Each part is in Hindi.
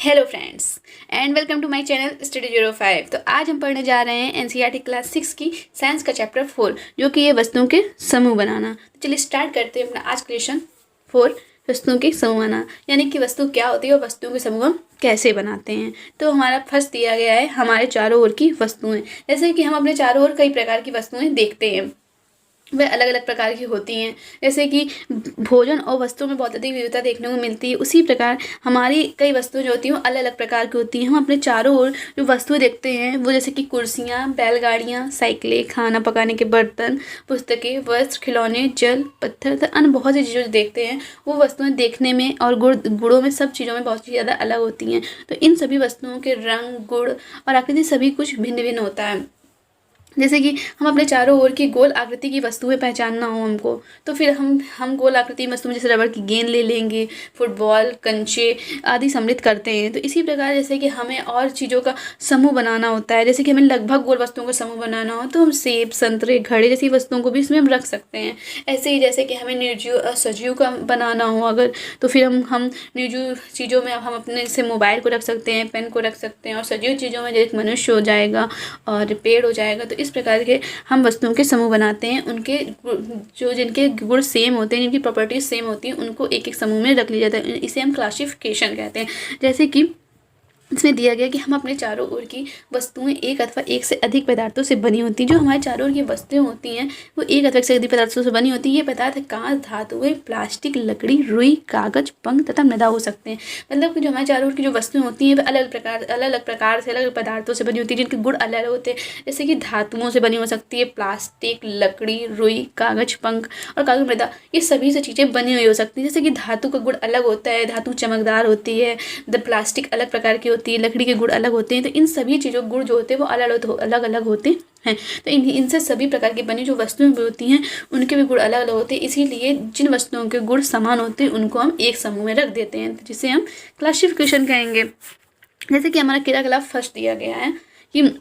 Hello friends and welcome to my channel study 05। तो आज हम पढ़ने जा रहे हैं एनसीईआरटी क्लास 6 की साइंस का चैप्टर 4 जो कि ये वस्तुओं के समूह बनाना। तो चलिए स्टार्ट करते हैं अपना आज का लेसन 4 वस्तुओं के समूह बनाना, यानी कि वस्तु क्या होती है और वस्तुओं के समूह हम कैसे बनाते हैं। तो हमारा फर्स्ट दिया गया है हमारे चारों ओर की वस्तुएं। जैसे कि हम अपने चारों ओर कई प्रकार की वस्तुएं देखते हैं, वह अलग अलग प्रकार की होती हैं। जैसे कि भोजन और वस्तुओं में बहुत अधिक विविधता देखने को मिलती है, उसी प्रकार हमारी कई वस्तुएं जो होती हैं वो अलग अलग प्रकार की होती हैं। हम अपने चारों ओर जो वस्तुएं देखते हैं वो जैसे कि कुर्सियाँ, बैलगाड़ियाँ, साइकिलें, खाना पकाने के बर्तन, पुस्तकें, वस्त्र, खिलौने, जल, पत्थर तथा अन्य बहुत सी चीज़ें जो देखते हैं वो वस्तुएं देखने में और गुणों में सब चीज़ों में बहुत ही ज़्यादा अलग होती हैं। तो इन सभी वस्तुओं के रंग, गुण और आकृति सभी कुछ भिन्न भिन्न होता है। जैसे कि हम अपने चारों ओर की गोल आकृति की वस्तुएं पहचानना हो हमको, तो फिर हम गोल आकृति वस्तु में जैसे रबड़ की गेंद ले लेंगे, फुटबॉल, कंचे आदि सम्मिलित करते हैं। तो इसी प्रकार जैसे कि हमें और चीज़ों का समूह बनाना होता है, जैसे कि हमें लगभग गोल वस्तुओं का समूह बनाना हो तो हम सेब, संतरे, घड़े जैसी वस्तुओं को भी इसमें हम रख सकते हैं। ऐसे ही जैसे कि हमें निर्जीव और सजीव का बनाना हो अगर, तो फिर हम निर्जीव चीज़ों में हम अपने से मोबाइल को रख सकते हैं, पेन को रख सकते हैं, और सजीव चीज़ों में जैसे मनुष्य हो जाएगा और पेड़ हो जाएगा। तो इस प्रकार के हम वस्तुओं के समूह बनाते हैं। उनके जिनके गुण सेम होते हैं, जिनकी प्रॉपर्टीज सेम होती हैं, उनको एक एक समूह में रख लिया जाता है। इसे हम क्लासिफिकेशन कहते हैं। जैसे कि इसमें दिया गया कि हम अपने चारों ओर की वस्तुएं एक अथवा एक से अधिक पदार्थों से बनी होती हैं। जो हमारे चारों ओर की वस्तुएं होती हैं वो एक अथवा एक से अधिक पदार्थों से बनी होती हैं। ये पदार्थ कांच, धातुएं, प्लास्टिक, लकड़ी, रुई, कागज, पंख तथा मृदा हो सकते हैं। मतलब कि जो हमारे चारों ओर की जो वस्तुएं होती हैं वे अलग अलग प्रकार से अलग पदार्थों से बनी होती है, जिनके गुण अलग अलग होते हैं। जैसे कि धातुओं से बनी हो सकती है, प्लास्टिक, लकड़ी, रुई, कागज, पंख और कागज, मृदा, ये सभी से चीज़ें बनी हुई हो सकती हैं। जैसे कि धातु का गुण अलग होता है, धातु चमकदार होती है, प्लास्टिक अलग प्रकार की होती है, लकड़ी के गुण अलग होते हैं। तो इन सभी चीज़ों गुण जो होते हैं वो अलग अलग होते हैं। तो इनसे सभी प्रकार की बनी जो वस्तुएं होती हैं उनके भी गुण अलग अलग होते हैं। इसीलिए जिन वस्तुओं के गुण समान होते हैं उनको हम एक समूह में रख देते हैं, जिसे हम क्लासिफिकेशन कहेंगे। जैसे कि हमारा क्रियाकलाप फर्स्ट दिया गया है कि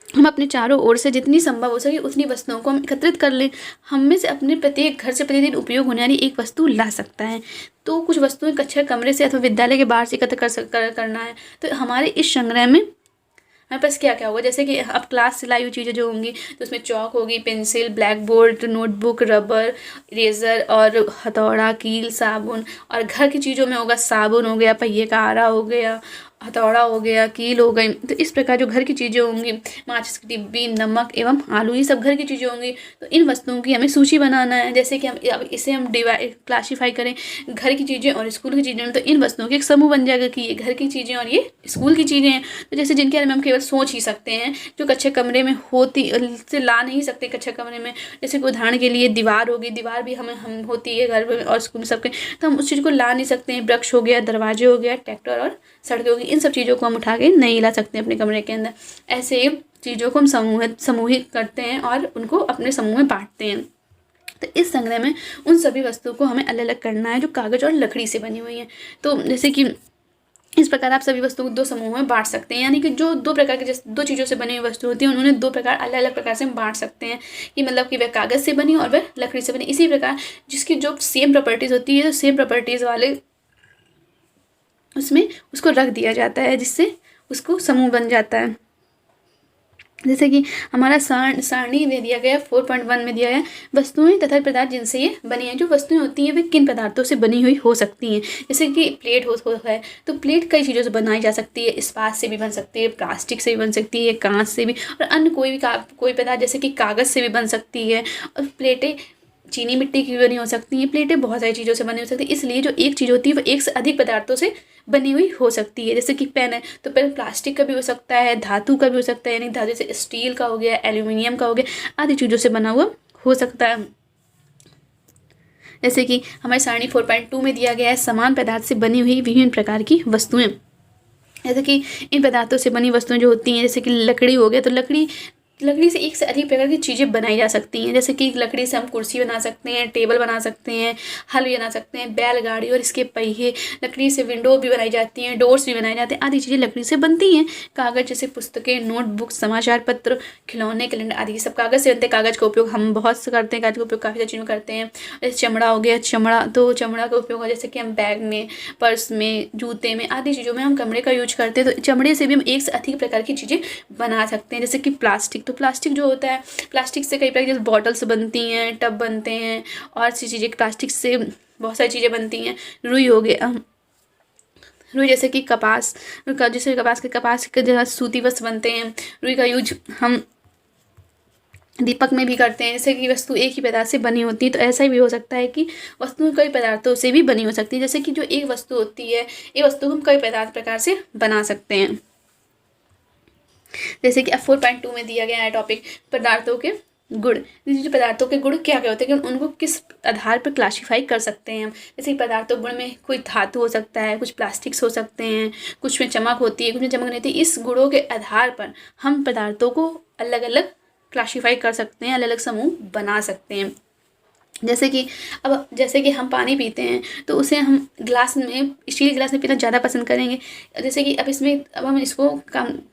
हम अपने चारों ओर से जितनी संभव हो सके उतनी वस्तुओं को हम एकत्रित कर लें। हम में से अपने प्रत्येक घर से प्रतिदिन उपयोग होने वाली एक वस्तु ला सकता है। तो कुछ वस्तुएं कक्षा, कमरे से अथवा विद्यालय के बाहर से एकत्र करना है। तो हमारे इस संग्रह में हमारे पास क्या क्या होगा, जैसे कि अब क्लास से लाई हुई चीज़ें जो होंगी तो उसमें चौक होगी, pencil, black board, notebook, rubber, eraser और हथौड़ा, कील, साबुन। और घर की चीज़ों में होगा साबुन हो गया, पहिए का आरा हो गया, हथौड़ा हो गया, कील हो गई। तो इस प्रकार जो घर की चीज़ें होंगी, माचिस की डिब्बी, नमक एवं आलू, ये सब घर की चीज़ें होंगी। तो इन वस्तुओं की हमें सूची बनाना है। जैसे कि हम अब इसे हम क्लासीफाई करें घर की चीज़ें और स्कूल की चीज़ें, तो इन वस्तुओं के एक समूह बन जाएगा कि ये घर की चीज़ें और ये स्कूल की चीज़ें हैं। तो जैसे जिनके बारे में हम केवल सोच ही सकते हैं, जो कच्चे कमरे में होती से ला नहीं सकते कच्चे कमरे में। जैसे कि उदाहरण के लिए दीवार होगी, दीवार भी हम होती है घर में और स्कूल में सबके, तो हम उस चीज़ को ला नहीं सकते हैं। वृक्ष हो गया, दरवाजे हो गया, ट्रैक्टर और सड़कें होगी, इन सब चीज़ों को हम उठा के नहीं ला सकते अपने कमरे के अंदर। ऐसे ही चीज़ों को हम समूहित करते हैं और उनको अपने समूह में बांटते हैं। तो इस संग्रह में उन सभी वस्तुओं को हमें अलग अलग करना है जो कागज और लकड़ी से बनी हुई हैं। तो जैसे कि इस प्रकार आप सभी वस्तुओं को दो समूहों में बांट सकते हैं, यानी कि जो दो प्रकार के जैसे दो चीज़ों से बनी हुई वस्तु होती है उन्होंने दो प्रकार अलग अलग प्रकार से हम बांट सकते हैं कि मतलब कि वह कागज़ से बनी और वह लकड़ी से बनी। इसी प्रकार जिसकी जो सेम प्रॉपर्टीज़ होती है, तो सेम प्रॉपर्टीज़ वाले उसमें उसको रख दिया जाता है, जिससे उसको समूह बन जाता है। जैसे कि हमारा सारणी में दिया गया 4.1 में दिया है वस्तुएं तथा पदार्थ जिनसे ये बनी हैं। जो वस्तुएं होती हैं वे किन पदार्थों से बनी हुई हो सकती हैं। जैसे कि प्लेट है तो प्लेट कई चीज़ों से बनाई जा सकती है, इस्पात से भी बन सकती है, प्लास्टिक से भी बन सकती है, कांच से भी, और अन्य कोई पदार्थ जैसे कि कागज़ से भी बन सकती है। और प्लेटें चीनी मिट्टी की बनी हो सकती हैं। प्लेटें बहुत सारी चीज़ों से बनी हो सकती है। इसलिए जो एक चीज़ होती है वो एक से अधिक पदार्थों से बनी हुई हो सकती है। जैसे कि पेन है तो पेन प्लास्टिक का भी हो सकता है, धातु का भी हो सकता है, यानी धातु से स्टील का हो गया, एल्यूमिनियम का हो गया, आदि चीज़ों से बना हुआ हो सकता है। जैसे कि हमारी सारणी 4.2 में दिया गया है समान पदार्थ से बनी हुई विभिन्न प्रकार की वस्तुएं। जैसे कि इन पदार्थों से बनी वस्तुएं जो होती हैं, जैसे कि लकड़ी हो गया तो लकड़ी लकड़ी से एक से अधिक प्रकार की चीज़ें बनाई जा सकती हैं, जैसे कि लकड़ी से हम कुर्सी बना सकते हैं, टेबल बना सकते हैं, हल बना सकते हैं, बैलगाड़ी और इसके पहिए। लकड़ी से विंडो भी बनाई जाती हैं, डोर्स भी बनाए जाते हैं, आदि चीज़ें लकड़ी से बनती हैं। कागज़ जैसे पुस्तकें, नोटबुक, समाचार पत्र, खिलौने, कैलेंडर आदि ये सब कागज़ से बनते हैं। कागज़ का उपयोग हम बहुत से करते हैं, कागज़ का उपयोग काफ़ी सारी चीज़ों में करते हैं। जैसे चमड़ा हो गया, चमड़ा का उपयोग है जैसे कि हम बैग में, पर्स में, जूते में आदि चीज़ों में हम चमड़े का यूज करते हैं। तो चमड़े से भी हम एक से अधिक प्रकार की चीज़ें बना सकते हैं। जैसे कि प्लास्टिक, तो प्लास्टिक जो होता है, प्लास्टिक से कई प्रकार जैसे बॉटल्स बनती हैं, टब बनते हैं और सी चीज़ें प्लास्टिक से बहुत सारी चीज़ें बनती हैं। रुई हो गया, रुई जैसे कि कपास का, जैसे कपास के जगह सूती वस्त्र बनते हैं। रुई का यूज हम दीपक में भी करते हैं। जैसे कि वस्तु एक ही पदार्थ से बनी होती है, तो ऐसा भी हो सकता है कि वस्तु कई पदार्थों से भी बनी हो सकती है। जैसे कि जो एक वस्तु होती है, एक वस्तु हम कई प्रकार से बना सकते हैं। जैसे कि अब 4.2 में दिया गया है टॉपिक पदार्थों के गुण। जो पदार्थों के गुण क्या क्या होते हैं कि उनको किस आधार पर क्लासीफाई कर सकते हैं हम। जैसे कि पदार्थों गुण में कोई धातु हो सकता है, कुछ प्लास्टिक्स हो सकते हैं, कुछ में चमक होती है, कुछ में चमक नहीं होती। इस गुणों के आधार पर हम पदार्थों को अलग अलग क्लासीफाई कर सकते हैं, अलग अलग समूह बना सकते हैं। जैसे कि हम पानी पीते हैं तो उसे हम ग्लास में, स्टील ग्लास में पीना ज़्यादा पसंद करेंगे। जैसे कि अब हम इसको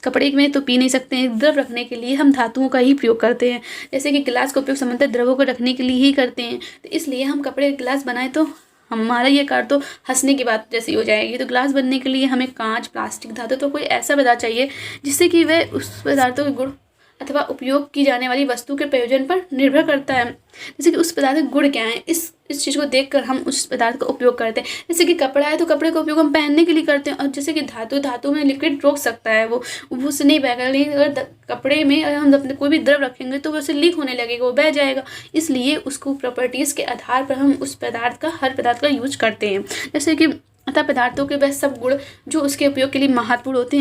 कपड़े में तो पी नहीं सकते हैं, द्रव रखने के लिए हम धातुओं का ही प्रयोग करते हैं। जैसे कि गिलास का उपयोग सामान्यतः द्रवों को रखने के लिए ही करते हैं, तो इसलिए हम कपड़े गिलास बनाए तो हमारा ये कार तो हंसने की बात जैसी हो जाएगी। तो ग्लास बनने के लिए हमें कांच, प्लास्टिक, धातु, तो कोई ऐसा पदार्थ चाहिए जिससे कि वह उस पदार्थों के गुण अथवा उपयोग की जाने वाली वस्तु के प्रयोजन पर निर्भर करता है। जैसे कि उस पदार्थ के गुण क्या है, इस चीज़ को देखकर हम उस पदार्थ का उपयोग करते हैं। जैसे कि कपड़ा है तो कपड़े का उपयोग हम पहनने के लिए करते हैं। और जैसे कि धातु में लिक्विड रोक सकता है, वो उससे नहीं बहेगा। लेकिन अगर कपड़े में अगर हम अपने कोई भी द्रव रखेंगे तो वैसे लीक होने लगेगा, वो बह जाएगा। इसलिए उसको प्रॉपर्टीज़ के आधार पर हम उस हर पदार्थ का यूज करते हैं। जैसे कि अतः पदार्थों के वह सब गुण जो उसके उपयोग के लिए महत्वपूर्ण होते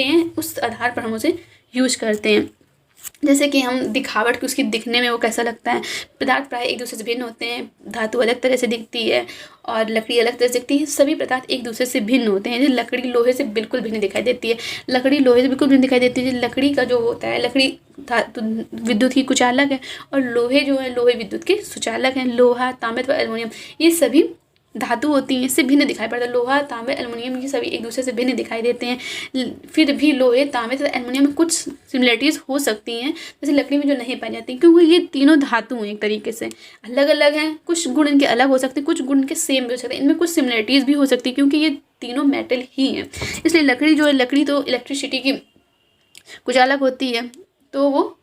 हैं उस आधार पर हम उसे यूज करते हैं। जैसे कि हम दिखावट की, उसकी दिखने में वो कैसा लगता है। पदार्थ प्राय एक दूसरे से भिन्न होते हैं। धातु अलग तरह से दिखती है और लकड़ी अलग तरह से दिखती है। सभी पदार्थ एक दूसरे से भिन्न होते हैं। जैसे लकड़ी लोहे से बिल्कुल भिन्न दिखाई देती है। लकड़ी का जो होता है, लकड़ी धातु विद्युत की कुचालक है और लोहे जो है, लोहे विद्युत के सुचालक हैं। लोहा, तांबे व एल्युमिनियम ये सभी धातु होती हैं, इससे भिन्न दिखाई पड़ता है। लोहा, तांबे, एल्युमिनियम ये सभी एक दूसरे से भिन्न दिखाई देते हैं। फिर भी लोहे, तांबे तथा एल्युमिनियम में कुछ सिमिलरिटीज़ हो सकती हैं, जैसे लकड़ी में जो नहीं पाई जाती, क्योंकि ये तीनों धातु हैं, एक तरीके से अलग अलग हैं। कुछ गुण इनके अलग हो सकते हैं, कुछ गुण इनके सेम भी हो सकते हैं। इनमें कुछ सिमिलरिटीज़ भी हो सकती है क्योंकि ये तीनों मेटल ही हैं। इसलिए लकड़ी जो है, लकड़ी तो इलेक्ट्रिसिटी की कुचालक होती है, तो वो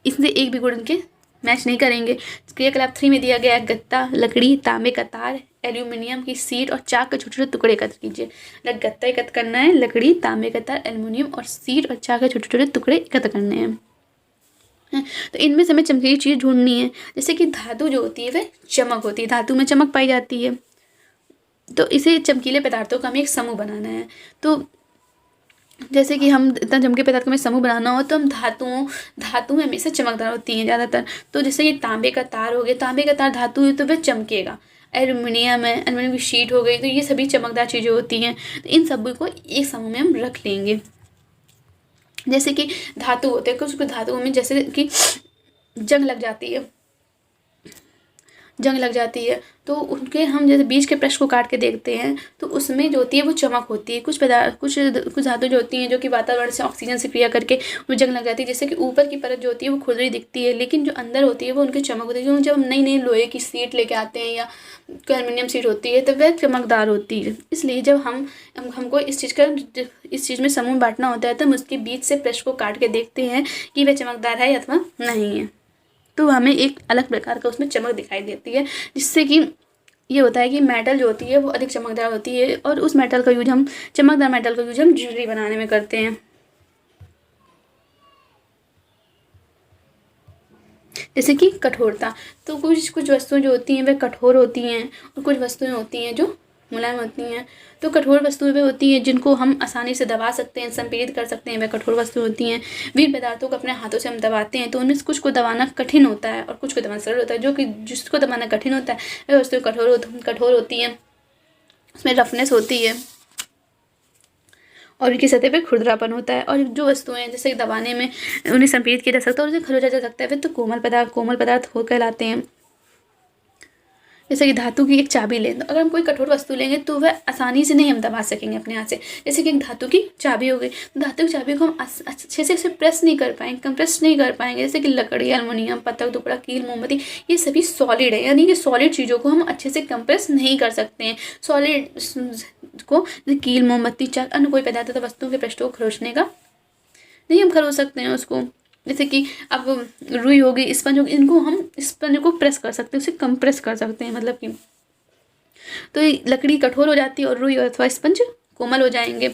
इससे एक भी गुण इनके मैच नहीं करेंगे। क्रियाकलाप 3 में दिया गया है गत्ता, लकड़ी, तांबे का तार, एल्यूमिनियम की शीट और चाक के छोटे छोटे टुकड़े एकत्र कीजिए। गत्ता एकत्र करना है, लकड़ी, तांबे का तार, एल्यूमिनियम और शीट और चाक के छोटे छोटे टुकड़े एकत्र करने हैं। तो इनमें से हमें चमकीली चीज़ ढूंढनी है। जैसे कि धातु जो होती है वह चमक होती है, धातु में चमक पाई जाती है, तो इसे चमकीले पदार्थों का हमें एक समूह बनाना है। तो जैसे कि हम इतना चमकीले पदार्थ का हमें समूह बनाना हो तो हम धातु में हमेशा चमकदार होती हैं ज़्यादातर। तो जैसे ये तांबे का तार हो गया, तांबे का तार धातु है तो वह चमकेगा। एल्युमिनियम है, एल्युमिनियम की शीट हो गई, तो ये सभी चमकदार चीज़ें होती हैं। तो इन सभी को एक समूह में हम रख लेंगे। जैसे कि धातु होते हैं, कुछ धातुओं में जैसे कि जंग लग जाती है तो उनके हम जैसे बीच के पृष्ठ को काट के देखते हैं तो उसमें जो होती है वो चमक होती है। कुछ धातु जो होती हैं जो कि वातावरण से ऑक्सीजन से क्रिया करके वो जंग लग जाती है। जैसे कि ऊपर की परत जो होती है वो खुरदरी दिखती है, लेकिन जो अंदर होती है वो उनकी चमक होती है। क्योंकि जब हम नई लोहे की शीट लेके आते हैं या एल्युमिनियम शीट होती है तो वह चमकदार होती है। इसलिए जब हमको इस चीज़ में समूह बांटना होता है तो हम उसके बीच से पृष्ठ को काट के देखते हैं कि वह चमकदार है अथवा नहीं है। तो हमें एक अलग प्रकार का उसमें चमक दिखाई देती है, जिससे कि ये होता है कि मेटल जो होती है वो अधिक चमकदार होती है और उस मेटल का यूज हम चमकदार मेटल का यूज हम ज्वेलरी बनाने में करते हैं। जैसे कि कठोरता, तो कुछ वस्तुएं जो होती हैं वह कठोर होती हैं और कुछ वस्तुएं होती हैं जो मुलायम होती हैं। तो कठोर वस्तुएं वे होती हैं जिनको हम आसानी से दबा सकते हैं, संपीड़ित कर सकते हैं, वह कठोर वस्तुएं होती हैं। विभिन्न पदार्थों को अपने हाथों से हम दबाते हैं तो उनमें से कुछ को दबाना कठिन होता है और कुछ को दबाना सरल होता है। जो कि जिसको दबाना कठिन होता है वह वस्तुएं कठोर होती हैं, उसमें रफनेस होती है और उनकी सतह पे खुरदरापन होता है। और जो वस्तुएं हैं जैसे दबाने में उन्हें संपीड़ित किया जा सकता है और उसे खरोचा जा सकता है, फिर तो कोमल पदार्थ हो कहलाते हैं। जैसे कि धातु की एक चाबी लें, तो अगर हम कोई कठोर वस्तु लेंगे तो वह आसानी से नहीं हम दबा सकेंगे अपने हाथ से। जैसे कि एक धातु की चाबी हो गई, तो धातु की चाबी को हम अच्छे से उसे प्रेस नहीं कर पाएंगे, कंप्रेस नहीं कर पाएंगे। जैसे कि लकड़ी, एल्युमिनियम, पत्थर टुकड़ा, कील, मोमबत्ती, ये सभी सॉलिड है, यानी कि सॉलिड चीज़ों को हम अच्छे से कंप्रेस नहीं कर सकते हैं। सॉलिड को कील, मोमबत्ती, चाक, अन्य कोई पदार्थ तथा वस्तुओं के पृष्ठों को खरोचने का नहीं हम खरोच सकते हैं उसको। जैसे कि अब रुई होगी, स्पंज होगी, इनको हम स्पंज को प्रेस कर सकते हैं, उसे कंप्रेस कर सकते हैं, मतलब कि तो ये लकड़ी कठोर हो जाती है और रुई अथवा स्पंज कोमल हो जाएंगे।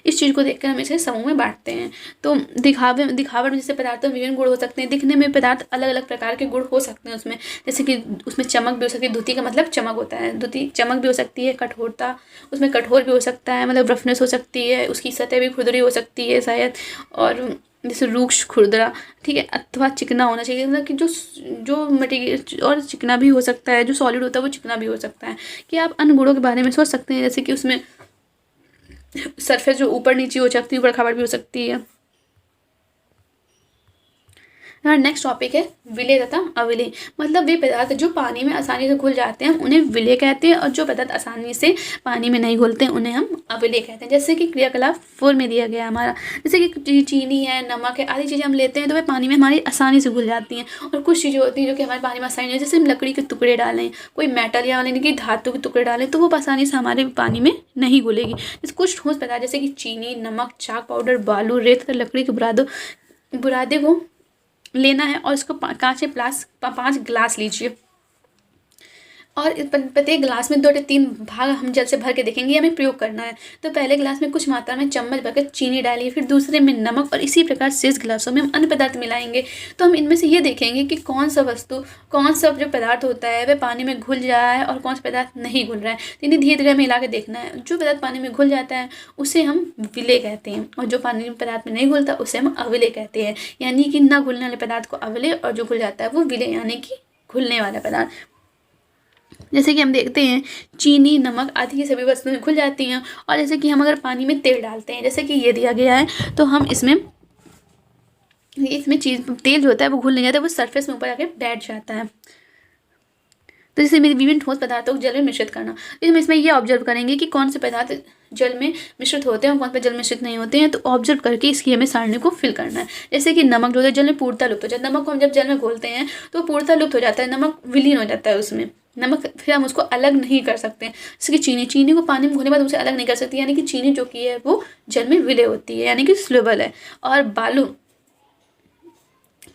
इस चीज़ को देखकर हम इसे समूह में बांटते हैं। तो दिखावट जैसे पदार्थों में विभिन्न गुण हो सकते हैं। दिखने में पदार्थ अलग अलग प्रकार के गुण हो सकते हैं उसमें, जैसे कि उसमें चमक भी हो सकती है। धुति का मतलब चमक होता है, धुति चमक भी हो सकती है। कठोरता, उसमें कठोर भी हो सकता है, मतलब रफनेस हो सकती है, उसकी सतह भी खुरदरी हो सकती है शायद, और जैसे रूक्ष, खुरदरा, ठीक है, अथवा चिकना होना चाहिए, मतलब कि जो मटेरियल, और चिकना भी हो सकता है, जो सॉलिड होता है वो चिकना भी हो सकता है। कि आप अन्य गुणों के बारे में सोच सकते हैं, जैसे कि उसमें सरफेस जो ऊपर नीचे हो सकती है, ऊपर खाबड़ भी हो सकती है। यहाँ नेक्स्ट टॉपिक है विलेय तथा अविलेय। मतलब वे पदार्थ जो पानी में आसानी से घुल जाते हैं उन्हें विलेय कहते हैं, और जो पदार्थ आसानी से पानी में नहीं घुलते हैं उन्हें हम अविलेय कहते हैं। जैसे कि क्रियाकलाप 4 में दिया गया है हमारा, जैसे कि चीनी है, नमक है, आदि चीज़ें हम लेते हैं तो वे पानी में हमारी आसानी से घुल जाती हैं। और कुछ चीज़ें होती हैं जो कि हमारे पानी में आसानी नहीं, जैसे हम लकड़ी के टुकड़े डालें, कोई मेटल या यानी कि धातु के टुकड़े डालें तो वो आसानी से हमारे पानी में नहीं घुलेगी। जैसे कुछ ठोस पदार्थ जैसे कि चीनी, नमक, चाक पाउडर, बालू, रेत तथा लकड़ी के बुरादे को लेना है और इसको कांच के 5 गिलास लीजिए, और प्रत्येक गिलास में 2 से 3 भाग हम जल से भर के देखेंगे, हमें प्रयोग करना है। तो पहले गिलास में कुछ मात्रा में चम्मच भरकर चीनी डालिए, फिर दूसरे में नमक, और इसी प्रकार शेष गिलासों में हम अन्य पदार्थ मिलाएंगे। तो हम इनमें से ये देखेंगे कि कौन सा जो पदार्थ होता है वह पानी में घुल जा रहा है और कौन सा पदार्थ नहीं घुल रहा है। तो इन्हें धीरे धीरे मिला के देखना है। जो पदार्थ पानी में घुल जाता है उसे हम विलेय कहते हैं, और जो पानी पदार्थ में नहीं घुलता उसे हम अविलेय कहते हैं। यानी कि न घुलने वाले पदार्थ को अविलेय, और जो घुल जाता है वो विलेय, यानी कि घुलने वाला पदार्थ। जैसे कि हम देखते हैं चीनी, नमक आदि की सभी वस्तुएं घुल जाती हैं। और जैसे कि हम अगर पानी में तेल डालते हैं, जैसे कि ये दिया गया है, तो हम इसमें तेल जो होता है वो घुल नहीं जाता, वो सरफेस में ऊपर आके बैठ जाता है। तो जैसे मेरे विभिन्न ठोस पदार्थों को जल में मिश्रित करना, तो हम इसमें ये ऑब्जर्व करेंगे कि कौन से पदार्थ जल में मिश्रित होते हैं और कौन से जल मिश्रित नहीं होते हैं। तो ऑब्जर्व करके इसकी हमें सारणी को फिल करना है। जैसे कि नमक जो होता है जल में पूर्णतः लुप्त हो जाता है। नमक को हम जब जल में घोलते हैं तो पूर्णतः लुप्त हो जाता है, नमक विलीन हो जाता है उसमें। नमक फिर हम उसको अलग नहीं कर सकते। जैसे कि चीनी को पानी में घोलने के बाद उसे अलग नहीं कर सकती, यानी कि चीनी जो की है वो जल में विलय होती है, यानी कि स्लुबल है। और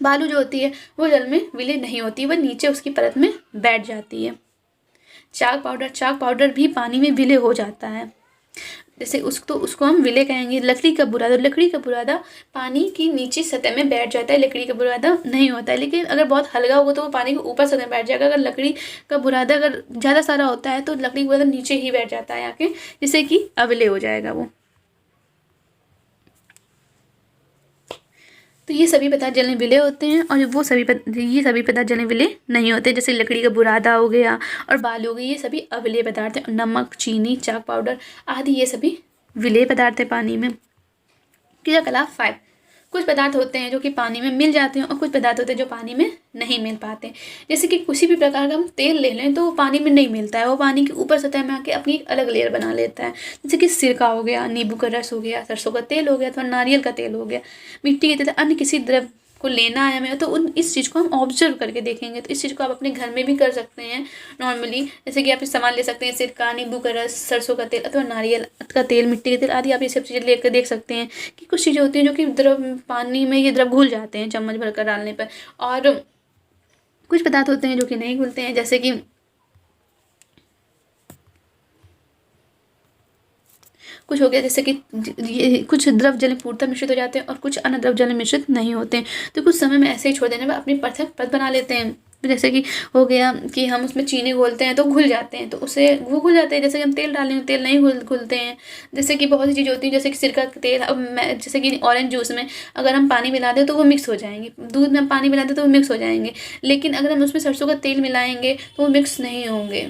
बालू जो होती है वो जल में विलय नहीं होती, वह नीचे उसकी परत में बैठ जाती है। चाक पाउडर भी पानी में विलय हो जाता है, जैसे उसको हम विलय कहेंगे। लकड़ी का बुरादा पानी की नीचे सतह में बैठ जाता है, लकड़ी का बुरादा नहीं होता है। लेकिन अगर बहुत हल्का होगा तो वो पानी के ऊपर सतह में बैठ जाएगा। अगर लकड़ी का बुरादा अगर ज़्यादा सारा होता है तो लकड़ी का बुरादा नीचे ही बैठ जाता है आके, जिससे कि अविलय हो जाएगा वो। तो ये सभी पदार्थ जल में विलय होते हैं, और ये सभी पदार्थ जल में विलय नहीं होते। जैसे लकड़ी का बुरादा हो गया और बालू हो गई, ये सभी अविलय पदार्थ हैं। नमक, चीनी, चाक पाउडर आदि ये सभी विलय पदार्थ है पानी में। क्रियाकलाप 5। कुछ पदार्थ होते हैं जो कि पानी में मिल जाते हैं और कुछ पदार्थ होते हैं जो पानी में नहीं मिल पाते। जैसे कि किसी भी प्रकार का हम तेल ले लें तो वो पानी में नहीं मिलता है, वो पानी के ऊपर सतह में आके अपनी एक अलग लेयर बना लेता है। जैसे कि सिरका हो गया, नींबू का रस हो गया, सरसों का तेल हो गया, अथवा नारियल का तेल हो गया, मिट्टी के तेल, अन्य किसी द्रव को लेना है हमें, तो इस चीज़ को हम ऑब्जर्व करके देखेंगे। तो इस चीज़ को आप अपने घर में भी कर सकते हैं नॉर्मली। जैसे कि आप इस सामान ले सकते हैं, सिरका, नींबू का रस, सरसों का तेल अथवा नारियल का तेल, मिट्टी के तेल आदि। आप ये सब चीज़ें लेकर देख सकते हैं कि कुछ चीज़ें होती हैं जो कि पानी में ये द्रव घुल जाते हैं चम्मच भरकर डालने पर, और कुछ पदार्थ होते हैं जो कि नहीं घुलते हैं। जैसे कि कुछ हो गया, जैसे कि ये कुछ द्रव जल में पूर्णतः मिश्रित हो जाते हैं और कुछ अन्य द्रव जल में मिश्रित नहीं होते हैं। तो कुछ समय में ऐसे ही छोड़ देने पर अपनी परत बना लेते हैं। जैसे कि हो गया कि हम उसमें चीनी घोलते हैं तो घुल जाते हैं, तो उससे वो घुल जाते हैं। जैसे कि हम तेल डालें, तेल नहीं घुलते हैं। जैसे कि बहुत सी चीज़ें होती हैं, जैसे कि सिरका का तेल, जैसे कि ऑरेंज जूस में अगर हम पानी मिला दें तो वो मिक्स हो जाएंगे, दूध में हम पानी मिला दें तो वो मिक्स हो जाएंगे। लेकिन अगर हम उसमें सरसों का तेल मिलाएंगे तो वो मिक्स नहीं होंगे।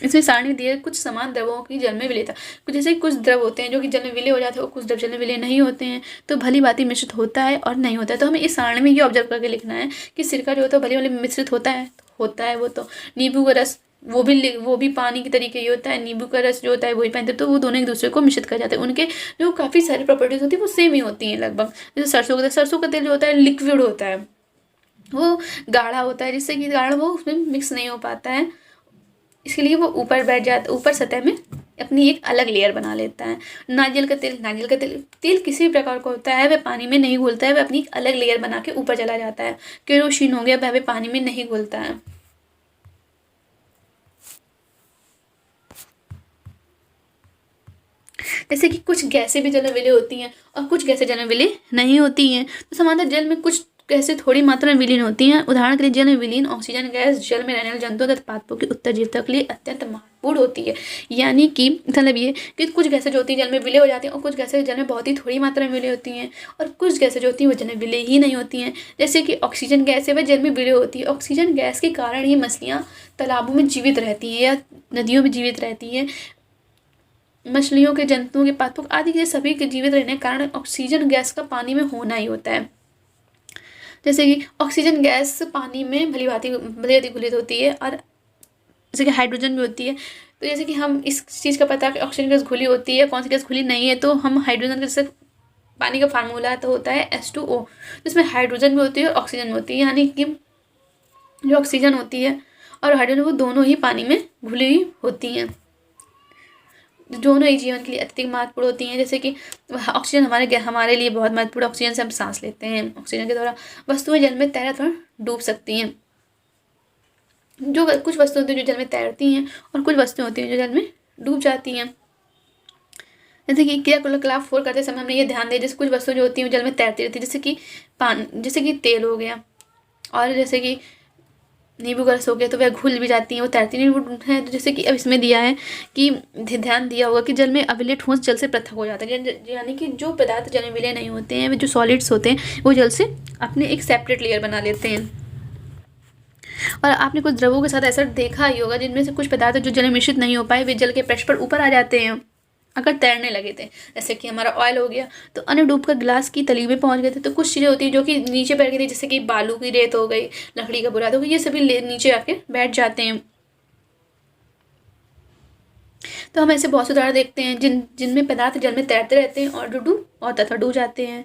इसमें सारणी दी है कुछ समान द्रवों की जल में विलेयता। कुछ जैसे कुछ द्रव होते हैं जो कि जल में विलय हो जाते हैं और कुछ द्रव जल में विलय नहीं होते हैं, तो भली भांति मिश्रित होता है और नहीं होता है। तो हमें इस सारणी में ये ऑब्जर्व करके लिखना है कि सिरका जो होता है भली भांति मिश्रित होता है वो तो। नींबू का रस वो भी पानी की तरीके ही होता है, नींबू का रस जो होता है वही पानी, तो वो दोनों एक दूसरे को मिश्रित कर जाते हैं। उनके जो काफ़ी सारी प्रॉपर्टीज होती है वो सेम ही होती हैं लगभग। जैसे सरसों का तेल जो होता है लिक्विड होता है, वो गाढ़ा होता है, जिससे कि गाढ़ा वो उसमें मिक्स नहीं हो पाता है, इसके लिए वो ऊपर बैठ जाता, ऊपर सतह में अपनी एक अलग लेयर बना लेता है। नारियल का तेल किसी भी प्रकार का होता है, वह पानी में नहीं घुलता है, वह अपनी एक अलग लेयर बना के ऊपर चला जाता है। केरोसिन हो गया, वह पानी में नहीं घुलता है। जैसे कि कुछ गैसें भी जल में विलीन होती हैं और कुछ गैसें जल में विलीन नहीं होती हैं। तो सामान्य जल में कुछ गैसें थोड़ी मात्रा में विलीन होती हैं। उदाहरण के लिए जल में विलीन ऑक्सीजन गैस जल में रहने वाले जंतुओं तथा पादपों की उत्तरजीविता के लिए अत्यंत महत्वपूर्ण होती है। यानी कि मतलब ये कि कुछ गैसें जो होती हैं जल में विलय हो जाती हैं और कुछ गैसें जल में बहुत ही थोड़ी मात्रा में विलय होती हैं, और कुछ गैसें जो होती हैं वो जल में विलय ही नहीं होती हैं। जैसे कि ऑक्सीजन गैस है वह जल में विलय होती है। ऑक्सीजन गैस के कारण ही मछलियाँ तालाबों में जीवित रहती हैं या नदियों में जीवित रहती हैं। मछलियों के, जंतुओं के, पादपों आदि के सभी के जीवित रहने के कारण ऑक्सीजन गैस का पानी में होना ही होता है। जैसे कि ऑक्सीजन गैस पानी में भली भांति घुलित होती है, और जैसे कि हाइड्रोजन भी होती है। तो जैसे कि हम इस चीज़ का पता कि ऑक्सीजन गैस घुली होती है, कौन सी गैस घुली नहीं है, तो हम हाइड्रोजन के, जैसे पानी का फार्मूला तो होता है H2O, जिसमें हाइड्रोजन भी होती है और ऑक्सीजन भी होती है। यानी कि जो ऑक्सीजन होती है और हाइड्रोजन वो दोनों ही पानी में घुली हुई होती हैं, दोनों ही जीवन के लिए अत्यधिक महत्वपूर्ण होती हैं। जैसे कि ऑक्सीजन हमारे लिए बहुत महत्वपूर्ण, ऑक्सीजन से हम सांस लेते हैं। ऑक्सीजन के द्वारा वस्तुएं जल में तैरते हुए डूब सकती हैं। जो कुछ वस्तुएं होती हैं जो जल में तैरती हैं और कुछ वस्तुएं होती हैं जो जल में डूब जाती हैं। जैसे कि क्रियाकलाप 4 करते समय हमने ये ध्यान दिया, जैसे कुछ वस्तुएं जो होती हैं जल में तैरती रहती है, जैसे कि तेल हो गया, और जैसे कि नींबू का रस हो गया, तो वह घुल भी जाती हैं, वो तैरती नहीं है। तो जैसे कि अब इसमें दिया है कि ध्यान दिया होगा कि जल में अविलय ठोस जल से पृथक हो जाता है, यानी कि जो पदार्थ जल में विलय नहीं होते हैं, वे जो सॉलिड्स होते हैं वो जल से अपने एक सेपरेट लेयर बना लेते हैं। और आपने कुछ द्रवों के साथ ऐसा देखा ही होगा जिनमें से कुछ पदार्थ जो जल में मिश्रित नहीं हो पाए वे जल के पृष्ठ पर ऊपर आ जाते हैं अगर तैरने लगे थे। जैसे कि हमारा ऑयल हो गया, तो अन्य डूबकर गिलास की तली में पहुंच गए थे। तो कुछ चीज़ें होती हैं जो कि नीचे बैठ गई थी, जैसे कि बालू की रेत हो गई, लकड़ी का बुरादा हो गया, ये सभी नीचे आके बैठ जाते हैं। तो हम ऐसे बहुत से उदाहरण देखते हैं जिनमें पदार्थ जल में तैरते रहते हैं और डूब जाते हैं।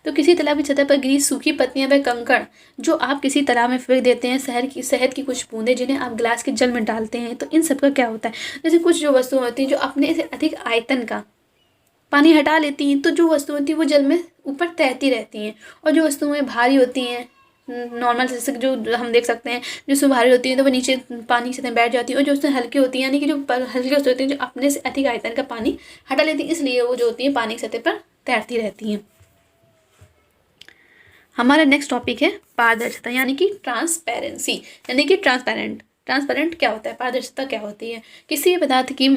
तो किसी तालाब की सतह पर गिरी सूखी पत्तियां व कंकड़ जो आप किसी तालाब में फेंक देते हैं, शहद की कुछ बूंदें जिन्हें आप गिलास के जल में डालते हैं, तो इन सब का क्या होता है। जैसे कुछ जो वस्तुएं होती हैं जो अपने से अधिक आयतन का पानी हटा लेती हैं, तो जो वस्तुएं होती हैं वो जल में ऊपर तैरती रहती हैं। और जो वस्तुएं भारी होती हैं नॉर्मल, जैसे जो हम देख सकते हैं जो उसमें भारी होती है तो वो नीचे पानी की सतह बैठ जाती है, और जो उसमें हल्की होती है यानी कि जो हल्की वस्तु होती हैं जो अपने से अधिक आयतन का पानी हटा लेती हैं, इसलिए वो जो होती है पानी की सतह पर तैरती रहती हैं। हमारा नेक्स्ट टॉपिक है पारदर्शिता, यानी कि ट्रांसपेरेंसी, यानी कि ट्रांसपेरेंट क्या होता है, पारदर्शिता क्या होती है। किसी भी पदार्थ की,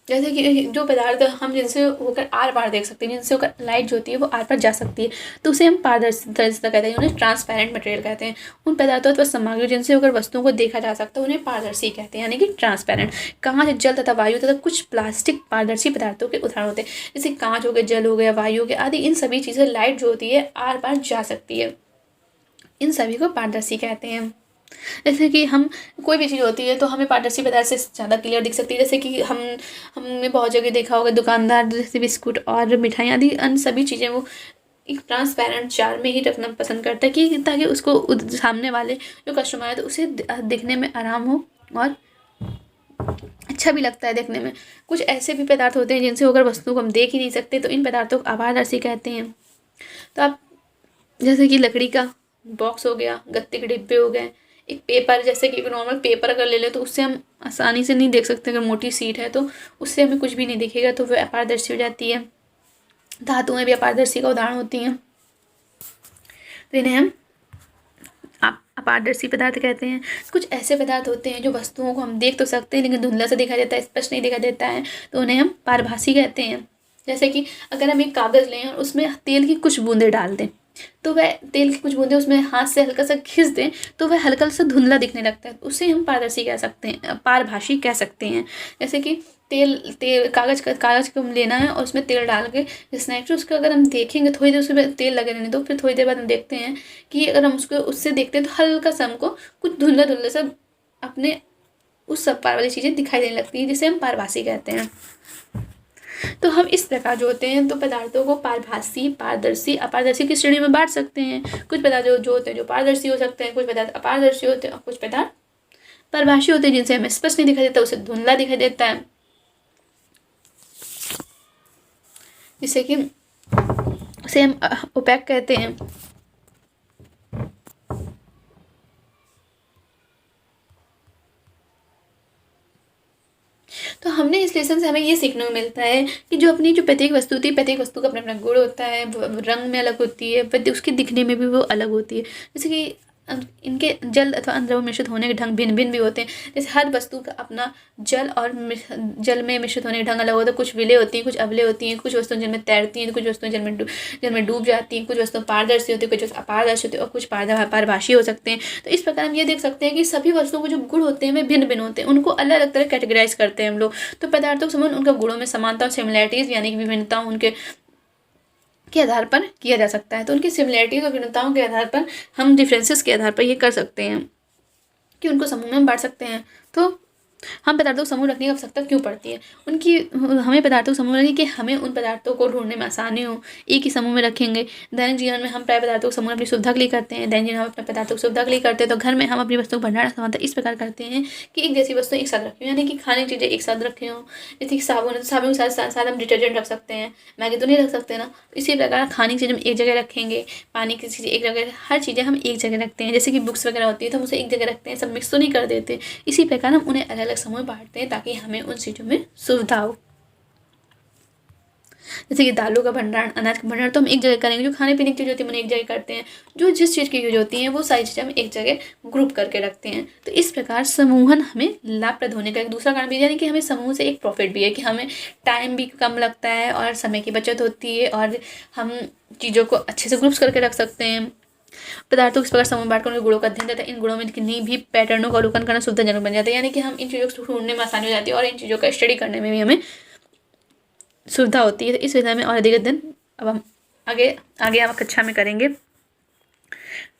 जैसे कि जो पदार्थ हम जिनसे होकर आर पार देख सकते हैं, जिनसे होकर लाइट जो होती है वो आर पार जा सकती है, तो उसे हम पारदर्शिता कहते हैं, उन्हें ट्रांसपेरेंट मटेरियल कहते हैं। उन पदार्थों अथवा सामग्री जिनसे होकर वस्तुओं को देखा जा सकता है उन्हें पारदर्शी कहते हैं, यानी कि ट्रांसपेरेंट। कांच, जल तथा वायु तथा कुछ प्लास्टिक पारदर्शी पदार्थों के उदाहरण होते हैं, जैसे कांच हो गया, जल हो गया, वायु हो गया आदि। इन सभी चीज़ें लाइट जो होती है आर पार जा सकती है, इन सभी को पारदर्शी कहते हैं। जैसे कि हम कोई भी चीज़ होती है तो हमें पारदर्शी पदार्थ से ज़्यादा क्लियर दिख सकती है। जैसे कि हमने बहुत जगह देखा होगा दुकानदार जैसे बिस्कुट और मिठाई आदि अन्य सभी चीज़ें वो एक ट्रांसपेरेंट जार में ही रखना पसंद करता है कि ताकि उसको सामने वाले जो कस्टमर है तो उसे दिखने में आराम हो और अच्छा भी लगता है देखने में। कुछ ऐसे भी पदार्थ होते हैं जिनसे होकर वस्तुओं को हम देख ही नहीं सकते, तो इन पदार्थों को अपारदर्शी कहते हैं। तो आप जैसे कि लकड़ी का बॉक्स हो गया, गत्ते के डिब्बे हो गए, एक पेपर, जैसे कि एक नॉर्मल पेपर अगर ले लें तो उससे हम आसानी से नहीं देख सकते, अगर मोटी सीट है तो उससे हमें कुछ भी नहीं दिखेगा, तो वह अपारदर्शी हो जाती है। धातुएं भी अपारदर्शी का उदाहरण होती हैं, तो इन्हें हम अपारदर्शी पदार्थ कहते हैं। कुछ ऐसे पदार्थ होते हैं जो वस्तुओं को हम देख तो सकते हैं लेकिन धुंधला सा दिखाई देता है, स्पष्ट नहीं दिखाई देता है, तो उन्हें हम पारभासी कहते हैं। जैसे कि अगर हम एक कागज़ लें और उसमें तेल की कुछ बूंदें डाल दें तो वह तेल की कुछ बूंदे उसमें हाथ से हल्का सा खींच दें तो वह हल्का सा धुंधला दिखने लगता है, उसे हम पारदर्शी कह सकते हैं, पारभाषी कह सकते हैं। जैसे कि तेल तेल कागज़ को लेना है और उसमें तेल डाल के स्नैक्स, उसको अगर हम देखेंगे थोड़ी देर उसमें तेल लगे रहने दो, फिर थोड़ी देर बाद हम देखते हैं कि अगर हम उसको उससे देखते हैं तो हल्का सा हमको कुछ धुंधला धुंधला सा अपने उस सब पार वाली चीज़ें दिखाई देने लगती हैं, जिसे हम पारभासी कहते हैं। तो हम इस प्रकार जो होते हैं तो पदार्थों को पारभासी, पारदर्शी, अपारदर्शी की श्रेणी में बांट सकते हैं। कुछ पदार्थ जो होते हैं जो पारदर्शी हो सकते हैं, कुछ पदार्थ अपारदर्शी होते हैं और कुछ पदार्थ पारभासी होते हैं जिनसे हमें स्पष्ट नहीं दिखाई देता, उसे धुंधला दिखाई देता है, जिससे कि उसे हम ओपैक कहते हैं। तो हमने इस लेसन से हमें ये सीखने को मिलता है कि जो अपनी जो प्रत्येक वस्तु होती है, प्रत्येक वस्तु का अपना अपना गुण होता है, रंग में अलग होती है, उसके दिखने में भी वो अलग होती है। जैसे कि इनके जल अथवा अंदर मिश्रित होने के ढंग भिन्न भिन्न भी होते हैं। जैसे हर वस्तु का अपना जल और जल में मिश्रित होने के ढंग अलग होता है। कुछ विलेय होती हैं, कुछ अवलेय होती हैं, कुछ वस्तुएं जल में तैरती हैं, कुछ वस्तुएं जल में डूब जाती हैं, कुछ वस्तुएं पारदर्शी होती है, कुछ अपारदर्शी होती है और कुछ पारभाषी हो सकते हैं। तो इस प्रकार हम ये देख सकते हैं कि सभी वस्तुओं के जो गुण होते हैं वे भिन्न भिन्न होते हैं, उनको अलग अलग तरह कैटेगराइज करते हैं हम लोग। तो पदार्थों का संबंध उनका गुणों में समानता और सिमिलैरिटीज यानी कि विभिन्नताओं उनके के आधार पर किया जा सकता है। तो उनकी सिमिलैरिटीज और भिन्नताओं के आधार पर हम डिफरेंसेस के आधार पर ये कर सकते हैं कि उनको समूह में बांट सकते हैं। तो हम पदार्थों को समूह रखने की आवश्यकता क्यों पड़ती है? हमें पदार्थों को समूह रखने कि हमें उन पदार्थों को ढूंढने में आसानी हो। एक ही समूह में रखेंगे। दैनिक जीवन में हम प्राय पदार्थों को समूह अपनी सुविधा के लिए करते हैं। दैनिक जीवन में हम अपने पदार्थों की सुविधा के लिए करते हैं। तो घर में हम अपनी वस्तुओं को भंडारण समानता इस प्रकार करते हैं कि एक जैसी वस्तुएं एक साथ रखी हो, यानी कि खाने की चीज़ें एक साथ रखी हों। जैसे कि साबुन है तो साबुन के साथ हम डिटर्जेंट रख सकते हैं, मैगी तो नहीं रख सकते ना। इसी प्रकार खाने की चीज़ें हम एक जगह रखेंगे, पानी की चीज़ें एक जगह, हर चीज़ें हम एक जगह रखते हैं। जैसे कि बुक्स वगैरह होती है तो हम उसे एक जगह रखते हैं, सब मिक्स तो नहीं कर देते। इसी प्रकार हम उन्हें अलग अलग समूह बांटते हैं ताकि हमें उन चीज़ों में सुविधा हो। जैसे कि दालों का भंडारण, अनाज का भंडारण तो हम एक जगह करेंगे। जो खाने पीने की चीज़ होती है हम एक जगह करते हैं। जो जिस चीज़ की यूज होती है वो सारी चीज़ें हम एक जगह ग्रुप करके रखते हैं। तो इस प्रकार समूहन हमें लाभप्रद होने का एक दूसरा कारण भी, यानी कि हमें समूह से एक प्रॉफिट भी है कि हमें टाइम भी कम लगता है और समय की बचत होती है और हम चीज़ों को अच्छे से ग्रुप्स करके रख सकते हैं। पदार्थों इस प्रकार समूह बांटकर उनके गुणों का अध्ययन करते हैं। इन गुणों में किन्हीं भी पैटर्नों का अवलोकन करना सुविधाजनक बन जाता है, यानी कि हम इन चीज़ों को ढूंढने में आसानी हो जाती है और इन चीज़ों का स्टडी करने में भी हमें सुविधा होती है। तो इस विधा में और अधिक अध्ययन अब हम आगे हम कक्षा में करेंगे।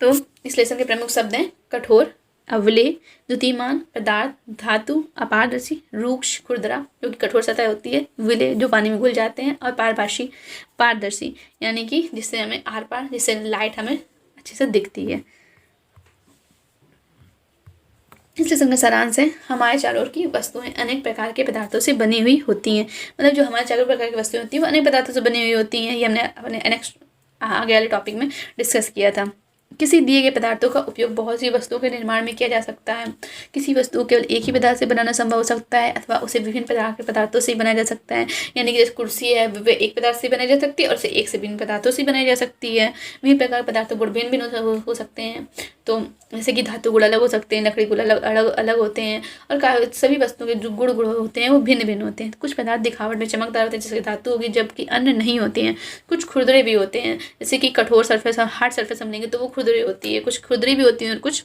तो इस लेसन के प्रमुख शब्द हैं कठोर, अवलेय, द्युतिमान, पदार्थ, धातु, अपारदर्शी, रूक्ष, खुरदरा जो कि कठोर सतह होती है, विलेय जो पानी में घुल जाते हैं और पारभाषी, पारदर्शी यानी कि जिससे हमें आर पार, जिससे लाइट हमें अच्छे से दिखती है। इस लेसन का सारांश है हमारे चारों ओर की वस्तुएं अनेक प्रकार के पदार्थों से बनी हुई होती हैं। मतलब जो हमारे चारों प्रकार की वस्तुएं होती हैं वो अनेक पदार्थों से बनी हुई होती हैं। ये हमने अपने नेक्स्ट आगे वाले टॉपिक में डिस्कस किया था। किसी दिए गए पदार्थों का उपयोग बहुत सी वस्तुओं के निर्माण में किया जा सकता है। किसी वस्तु को केवल एक ही पदार्थ से बनाना संभव हो सकता है अथवा उसे विभिन्न प्रकार के पदार्थों से बनाया जा सकता है। यानी कि जैसे कुर्सी है वह एक पदार्थ से बनाई जा सकती है और उसे एक से भिन्न पदार्थों से बनाई जा सकती है। विभिन्न प्रकार के पदार्थों गुण भिन्न भिन्न हो सकते हैं। तो जैसे कि धातु गुण अलग हो सकते हैं, लकड़ी गुण अलग होते हैं और सभी वस्तुओं के जो गुण होते हैं वो भिन्न भिन्न होते हैं। कुछ पदार्थ दिखावट में चमकदार होते हैं जैसे धातु होगी, जबकि अन्य नहीं होते हैं। कुछ खुरदरे भी होते हैं, जैसे कि कठोर सरफेस और हार्ड सरफेस हम लेंगे तो वो खुरदरी होती है, कुछ खुरदरी भी होती है और कुछ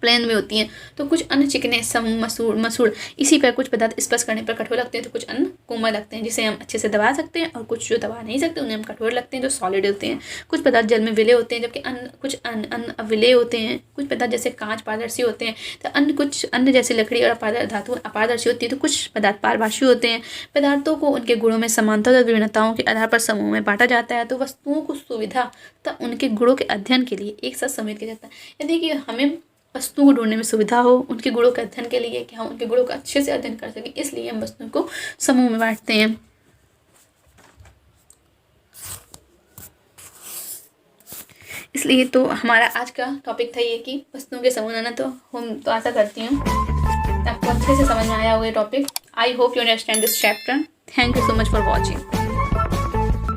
प्लेन में होती हैं। तो कुछ अन्य चिकने, मसूड़ इसी पर कुछ पदार्थ स्पर्श करने पर कठोर लगते हैं तो कुछ अन्य कोमल लगते हैं जिसे हम अच्छे से दबा सकते हैं, और कुछ जो दबा नहीं सकते उन्हें हम कठोर लगते हैं जो सॉलिड होते हैं। कुछ पदार्थ जल में विलेय होते हैं जबकि कुछ अन्य अविलेय होते हैं। कुछ पदार्थ जैसे कांच पारदर्शी होते हैं तो कुछ अन्य जैसे लकड़ी और धातु अपारदर्शी होती है। तो कुछ पदार्थ पारभाषी होते हैं। पदार्थों को उनके गुणों में समानता और विभिन्नताओं के आधार पर समूह में बांटा जाता है। तो वस्तुओं को सुविधा तथा उनके गुणों के अध्ययन के लिए एक साथ समेट किया जाता है। यानी कि हमें वस्तुओं को ढूंढने में सुविधा हो, उनके गुणों के अध्ययन के लिए कि हम उनके गुणों का अच्छे से अध्ययन कर सकें, इसलिए हम वस्तुओं को समूह में बांटते हैं। इसलिए तो हमारा आज का टॉपिक था ये कि वस्तुओं के समूह बनाना। तो हम तो आशा करती हूँ आपको अच्छे से समझ में आया होगा ये topic. I hope you understand this chapter. Thank you so much for watching.